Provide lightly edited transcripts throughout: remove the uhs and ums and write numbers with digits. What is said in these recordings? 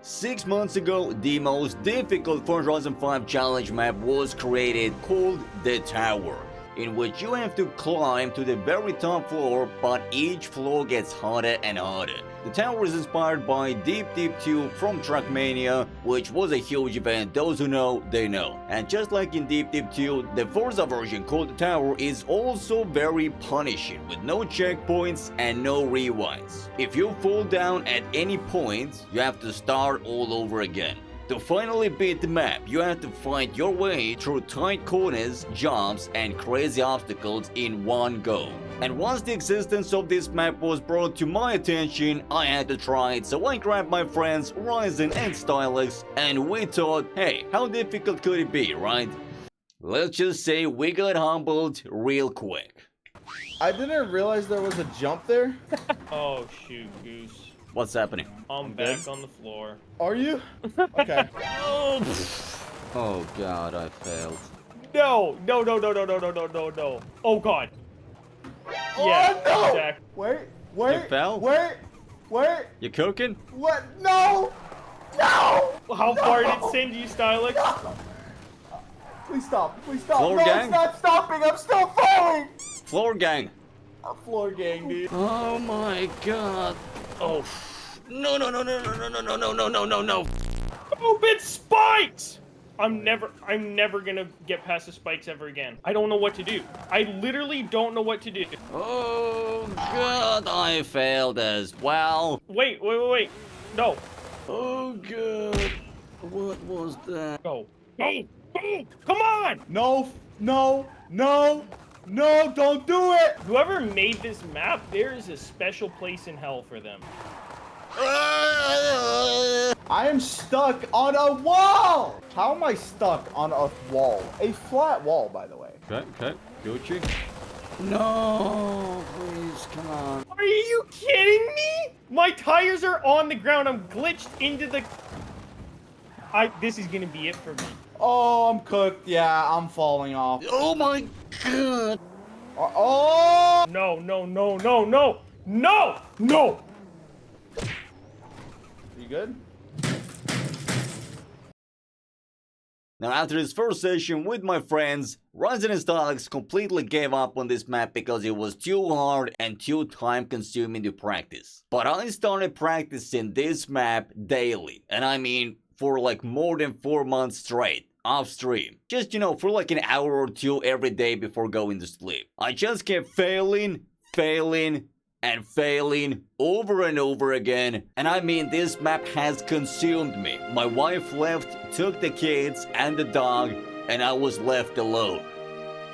6 months ago, the most difficult Forza Horizon 5 challenge map was created called The Tower, in which you have to climb to the very top floor, but each floor gets harder and harder. The tower is inspired by Deep Deep 2 from Trackmania, which was a huge event. Those who know, they know. And just like in Deep Deep 2, the Forza version called The Tower is also very punishing, with no checkpoints and no rewinds. If you fall down at any point, you have to start all over again. To finally beat the map, you have to fight your way through tight corners, jumps, and crazy obstacles in one go. And once the existence of this map was brought to my attention, I had to try it, so I grabbed my friends Horizon and Stylix, and we thought, hey, how difficult could it be, right? Let's just say we got humbled real quick. I didn't realize there was a jump there. Oh shoot, Goose. What's happening? I'm back on the floor. Are you? Okay. Oh god, I failed. No! Oh god. Yeah, no! Zach. Wait. You fell? Wait. You cooking? What? No! How far did it send you, Stylix? Please stop. Floor No, gang? it's not stopping. I'm still falling. Floor gang. Floor gang, dude. Oh my god. Oh. No. Oh, it's spikes! I'm never gonna get past the spikes ever again. I don't know what to do. I literally don't know what to do. Oh god, I failed as well. Wait. No. Oh god. What was that? Go. Come on! No, don't do it. Whoever made this map, there is a special place in hell for them. I am stuck on a wall. How am I stuck on a wall? A flat wall, by the way. Okay. Gucci. No, please, come on. Are you kidding me? My tires are on the ground. I'm glitched into the... This is gonna be it for me. Oh, I'm cooked. Yeah, I'm falling off. Oh my god. Oh! No. You good? Now after this first session with my friends, Horizon and Stylix completely gave up on this map because it was too hard and too time consuming to practice. But I started practicing this map daily, and I mean for like more than 4 months straight, off stream. Just, for like an hour or two every day before going to sleep. I just kept failing over and over again. And I mean, this map has consumed me. My wife left, took the kids and the dog, and I was left alone.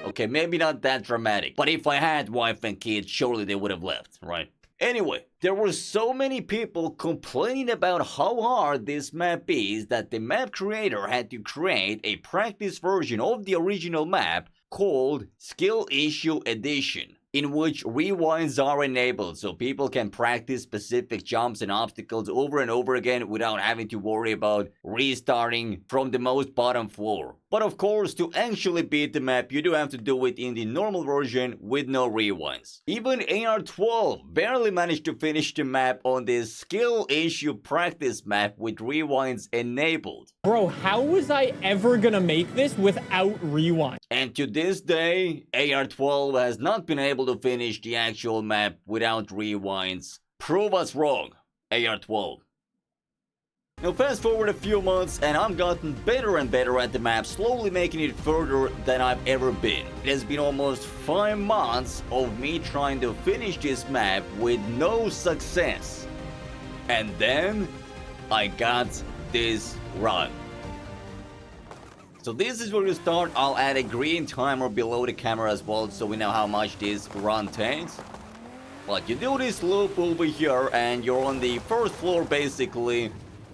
Okay, maybe not that dramatic, but if I had wife and kids, surely they would have left, right? Anyway, there were so many people complaining about how hard this map is that the map creator had to create a practice version of the original map called Skill Issue Edition, in which rewinds are enabled so people can practice specific jumps and obstacles over and over again without having to worry about restarting from the most bottom floor. But of course, to actually beat the map, you do have to do it in the normal version with no rewinds. Even AR12 barely managed to finish the map on this skill issue practice map with rewinds enabled. Bro, how was I ever gonna make this without rewind? And to this day, AR12 has not been able to finish the actual map without rewinds. Prove us wrong, AR12. Now fast forward a few months and I've gotten better and better at the map, slowly making it further than I've ever been. It has been almost 5 months of me trying to finish this map with no success. And then I got this run. So this is where you start. I'll add a green timer below the camera as well so we know how much this run takes. But you do this loop over here and you're on the first floor basically.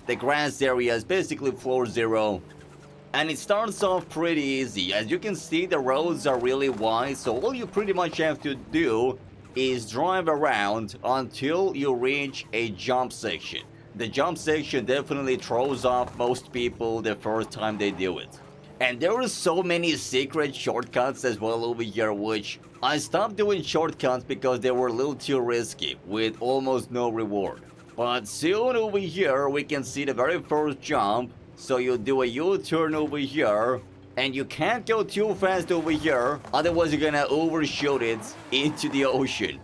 The grass area is basically floor 0. And it starts off pretty easy. As you can see, the roads are really wide, so all you pretty much have to do is drive around until you reach a jump section. The jump section definitely throws off most people the first time they do it. And there are so many secret shortcuts as well over here, which I stopped doing shortcuts because they were a little too risky with almost no reward. But soon over here, we can see the very first jump. So you do a U-turn over here. And you can't go too fast over here, otherwise you're gonna overshoot it into the ocean.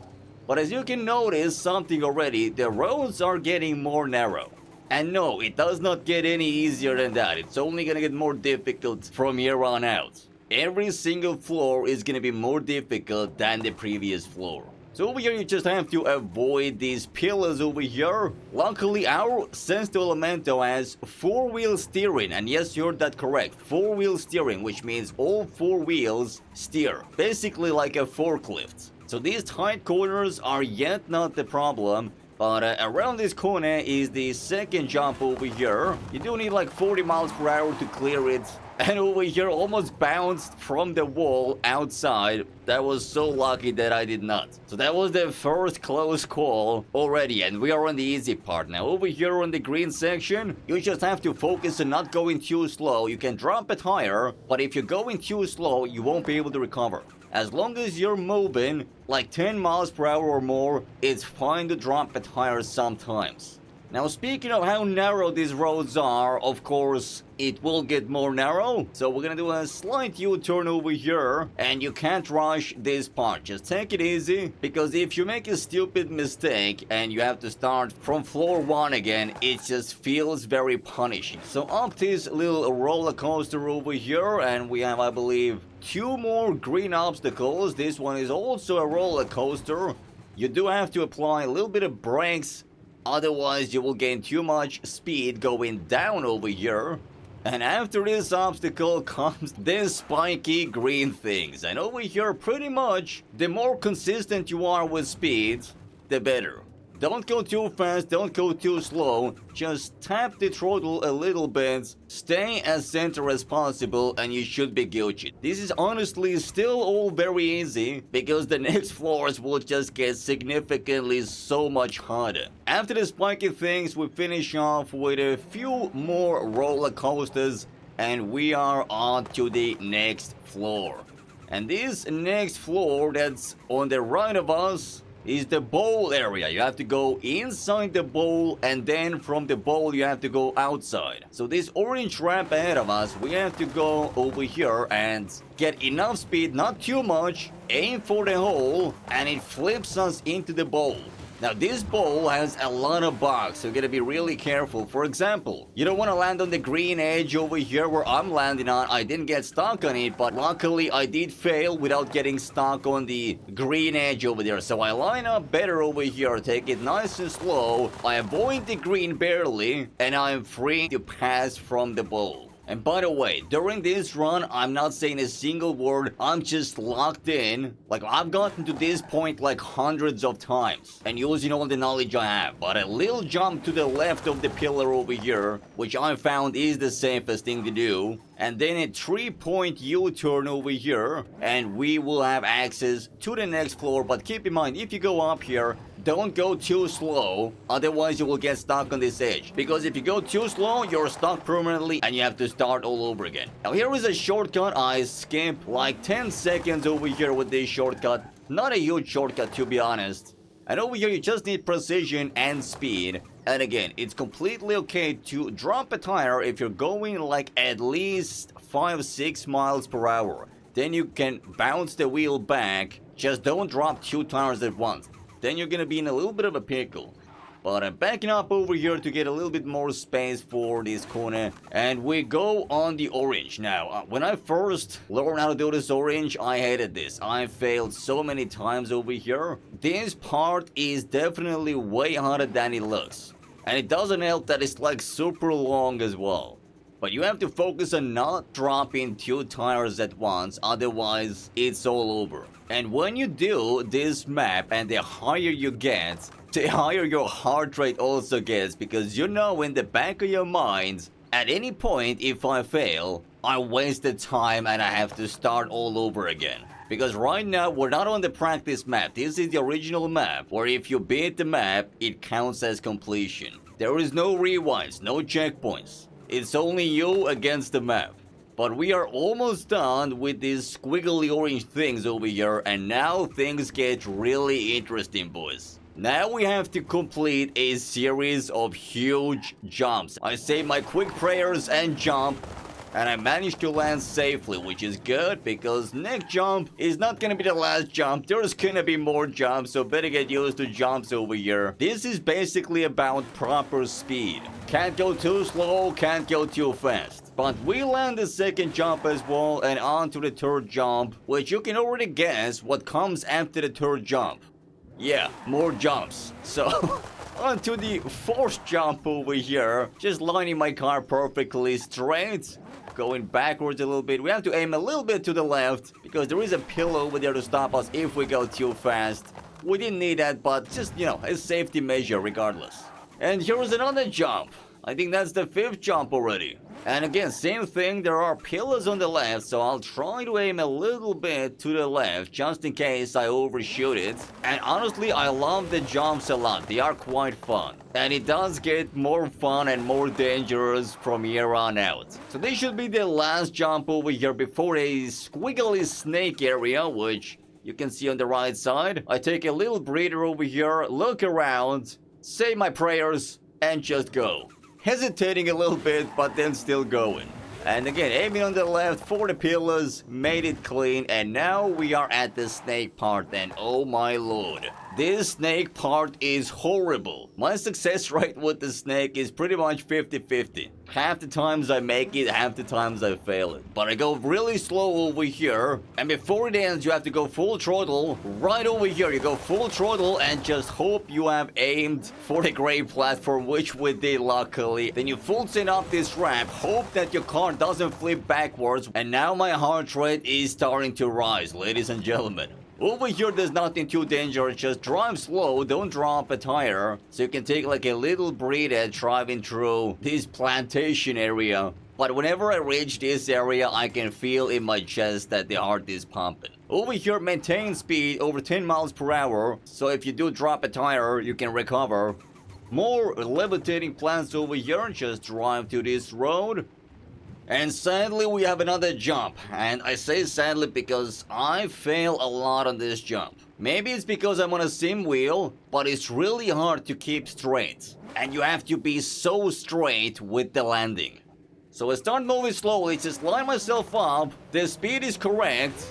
But as you can notice something already, the roads are getting more narrow. And no, it does not get any easier than that. It's only gonna get more difficult from here on out. Every single floor is gonna be more difficult than the previous floor. So over here you just have to avoid these pillars over here. Luckily our Sensto Elemento has 4-wheel steering, and yes, you heard that correct, 4-wheel steering, which means all 4 wheels steer, basically like a forklift. So these tight corners are yet not the problem, but around this corner is the second jump over here. You do need like 40 miles per hour to clear it. And over here almost bounced from the wall outside. That was so lucky that I did not. So that was the first close call already, and we are on the easy part now. Over here on the green section, you just have to focus on not going too slow. You can drop it higher, but if you're going too slow, you won't be able to recover. As long as you're moving like 10 miles per hour or more, it's fine to drop it higher sometimes. Now, speaking of how narrow these roads are, of course, it will get more narrow. So we're gonna do a slight U-turn over here, and you can't rush this part. Just take it easy, because if you make a stupid mistake and you have to start from floor 1 again, it just feels very punishing. So up this little roller coaster over here, and we have, I believe, 2 more green obstacles. This one is also a roller coaster. You do have to apply a little bit of brakes, otherwise you will gain too much speed going down over here. And after this obstacle comes these spiky green things. And over here, pretty much, the more consistent you are with speed, the better. Don't go too fast, don't go too slow, just tap the throttle a little bit, stay as center as possible, and you should be Gucci. This is honestly still all very easy, because the next floors will just get significantly so much harder. After the spiky things, we finish off with a few more roller coasters, and we are on to the next floor. And this next floor that's on the right of us is the bowl area. You have to go inside the bowl, and then from the bowl you have to go outside. So this orange ramp ahead of us, we have to go over here and get enough speed, not too much, aim for the hole, and it flips us into the bowl. Now this bowl has a lot of bugs, so you gotta be really careful. For example, you don't want to land on the green edge over here where I'm landing on. I didn't get stuck on it, but luckily I did fail without getting stuck on the green edge over there. So I line up better over here, take it nice and slow. I avoid the green barely, and I'm free to pass from the bowl. And by the way, during this run, I'm not saying a single word, I'm just locked in. Like, I've gotten to this point like hundreds of times, and using all the knowledge I have. But a little jump to the left of the pillar over here, which I found is the safest thing to do. And then a 3-point U-turn over here, and we will have access to the next floor. But keep in mind, if you go up here, don't go too slow, otherwise you will get stuck on this edge. Because if you go too slow, you're stuck permanently and you have to start all over again. Now here is a shortcut. I skipped like 10 seconds over here with this shortcut. Not a huge shortcut, to be honest. And over here you just need precision and speed. And again, it's completely okay to drop a tire if you're going like at least 5-6 miles per hour. Then you can bounce the wheel back. Just don't drop 2 tires at once. Then you're gonna be in a little bit of a pickle. But I'm backing up over here to get a little bit more space for this corner. And we go on the orange. Now, when I first learned how to do this orange, I hated this. I failed so many times over here. This part is definitely way harder than it looks. And it doesn't help that it's like super long as well. But you have to focus on not dropping 2 tires at once, otherwise it's all over. And when you do this map, and the higher you get, the higher your heart rate also gets, because you know in the back of your mind, at any point if I fail, I wasted time and I have to start all over again. Because right now we're not on the practice map. This is the original map, where if you beat the map, it counts as completion. There is no rewinds, no checkpoints. It's only you against the map. But we are almost done with these squiggly orange things over here, and now things get really interesting, boys. Now we have to complete a series of huge jumps. I say my quick prayers and jump, and I managed to land safely, which is good because next jump is not gonna be the last jump. There's gonna be more jumps, so better get used to jumps over here. This is basically about proper speed. Can't go too slow, can't go too fast. But we land the second jump as well, and on to the third jump, which you can already guess what comes after the third jump. Yeah, more jumps. So, onto the fourth jump over here. Just lining my car perfectly straight. Going backwards a little bit. We have to aim a little bit to the left because there is a pillar over there to stop us if we go too fast. We didn't need that, but just, you know, a safety measure regardless. And here's another jump. I think that's the fifth jump already. And again, same thing, there are pillars on the left, so I'll try to aim a little bit to the left, just in case I overshoot it. And honestly, I love the jumps a lot, they are quite fun. And it does get more fun and more dangerous from here on out. So this should be the last jump over here before a squiggly snake area, which you can see on the right side. I take a little breather over here, look around, say my prayers, and just go. Hesitating a little bit, but then still going. And again, aiming on the left for the pillars, made it clean, and now we are at the snake part, and oh my lord. This snake part is horrible. My success rate with the snake is pretty much 50-50. Half the times I make it, half the times I fail it. But I go really slow over here, and before it ends you have to go full throttle. Right over here you go full throttle and just hope you have aimed for the gray platform, which we did luckily. Then you full send up this ramp, hope that your car doesn't flip backwards, and now my heart rate is starting to rise, ladies and gentlemen. Over here there's nothing too dangerous, just drive slow, don't drop a tire, so you can take like a little breather driving through this plantation area. But whenever I reach this area, I can feel in my chest that the heart is pumping. Over here, maintain speed over 10 miles per hour, so if you do drop a tire, you can recover. More levitating plants over here, just drive to this road. And sadly we have another jump, and I say sadly because I fail a lot on this jump. Maybe it's because I'm on a sim wheel, but it's really hard to keep straight. And you have to be so straight with the landing. So I start moving slowly, just line myself up, the speed is correct.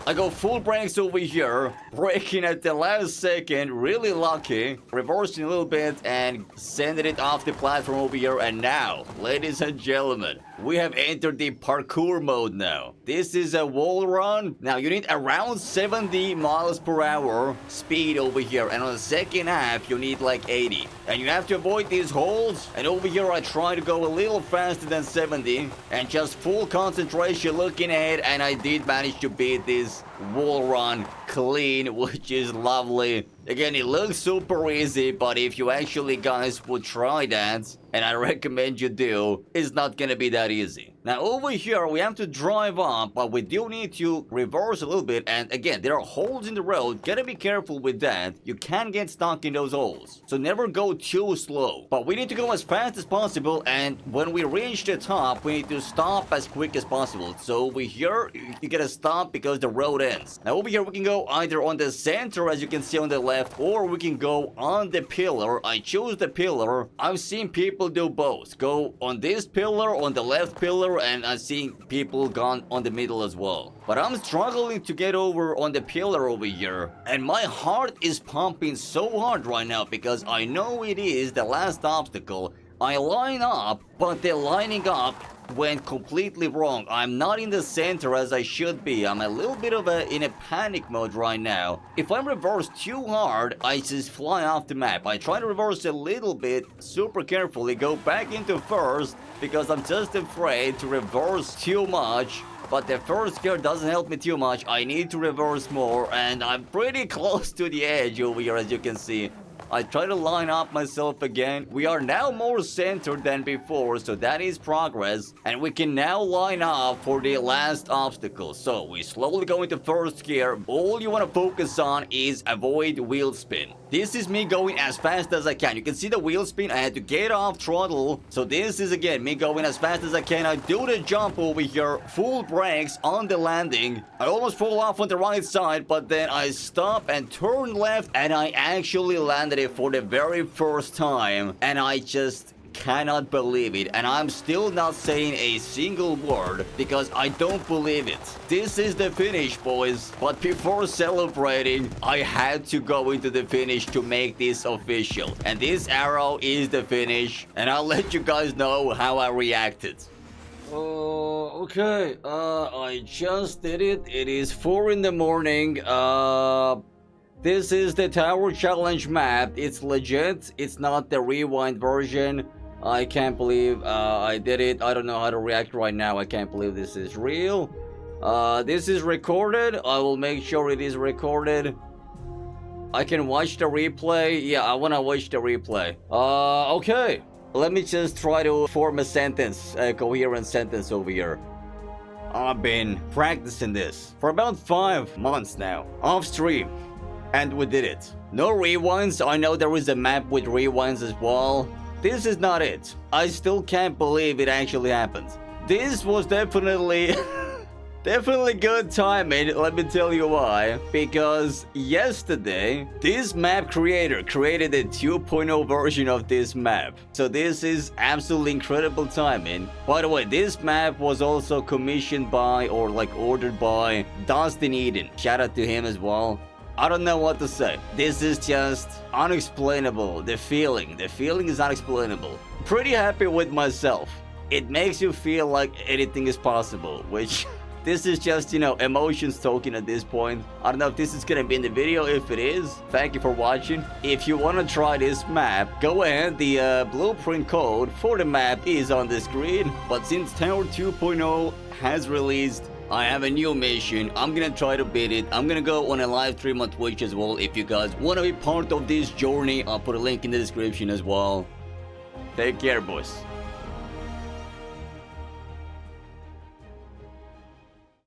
I go full brakes over here, braking at the last second, really lucky, reversing a little bit and sending it off the platform over here. And now, ladies and gentlemen, we have entered the parkour mode now. This is a wall run. Now you need around 70 miles per hour speed over here, and on the second half you need like 80. And you have to avoid these holes, and over here I try to go a little faster than 70 and just full concentration looking ahead, and I did manage to beat this wall run clean, which is lovely. Again, it looks super easy, but if you actually guys would try that, and I recommend you do, it's not gonna be that easy. Now over here we have to drive up, but we do need to reverse a little bit, and again there are holes in the road, gotta be careful with that. You can get stuck in those holes, so never go too slow. But we need to go as fast as possible, and when we reach the top we need to stop as quick as possible. So over here you gotta stop because the road ends. Now over here we can go either on the center as you can see on the left, or we can go on the pillar. I choose the pillar. I've seen people do both, go on this pillar, on the left pillar, and I've seen people gone on the middle as well. But I'm struggling to get over on the pillar over here, and my heart is pumping so hard right now because I know it is the last obstacle. I line up, but the lining up went completely wrong. I'm not in the center as I should be. I'm a little bit of in a panic mode right now. If I reverse too hard, I just fly off the map. I try to reverse a little bit, super carefully, go back into first because I'm just afraid to reverse too much. But the first gear doesn't help me too much. I need to reverse more, and I'm pretty close to the edge over here as you can see. I try to line up myself again. We are now more centered than before, so that is progress. And we can now line up for the last obstacle. So we slowly go into first gear. All you want to focus on is avoid wheel spin. This is me going as fast as I can. You can see the wheel spin. I had to get off throttle. So this is again me going as fast as I can. I do the jump over here, full brakes on the landing. I almost fall off on the right side, but then I stop and turn left, and I actually landed it for the very first time. And I just cannot believe it, and I'm still not saying a single word because I don't believe it. This is the finish, boys, but before celebrating, I had to go into the finish to make this official, and this arrow is the finish, and I'll let you guys know how I reacted. Okay, I just did it. It is 4 in the morning. This is the Tower Challenge map. It's legit. It's not the rewind version. I can't believe I did it. I don't know how to react right now. I can't believe this is real. This is recorded. I will make sure it is recorded. I can watch the replay. Yeah, I want to watch the replay. Okay. Let me just try to form a sentence, a coherent sentence over here. I've been practicing this for about 5 months now, off stream. And we did it. No rewinds. I know there is a map with rewinds as well. This is not it. I still can't believe it actually happened. This was definitely definitely good timing. Let me tell you why. Because yesterday, this map creator created a 2.0 version of this map. So this is absolutely incredible timing. By the way, this map was also commissioned by, or like ordered by, Dustin Eden. Shout out to him as well. I don't know what to say. This is just unexplainable. The feeling is unexplainable. Pretty happy with myself. It makes you feel like anything is possible, which this is just, you know, emotions talking at this point. I don't know if this is gonna be in the video. If it is, thank you for watching. If you want to try this map, go ahead. The blueprint code for the map is on the screen. But since Tower 2.0 has released, I have a new mission. I'm gonna try to beat it. I'm gonna go on a live stream on Twitch as well. If you guys want to be part of this journey, I'll put a link in the description as well. Take care, boys.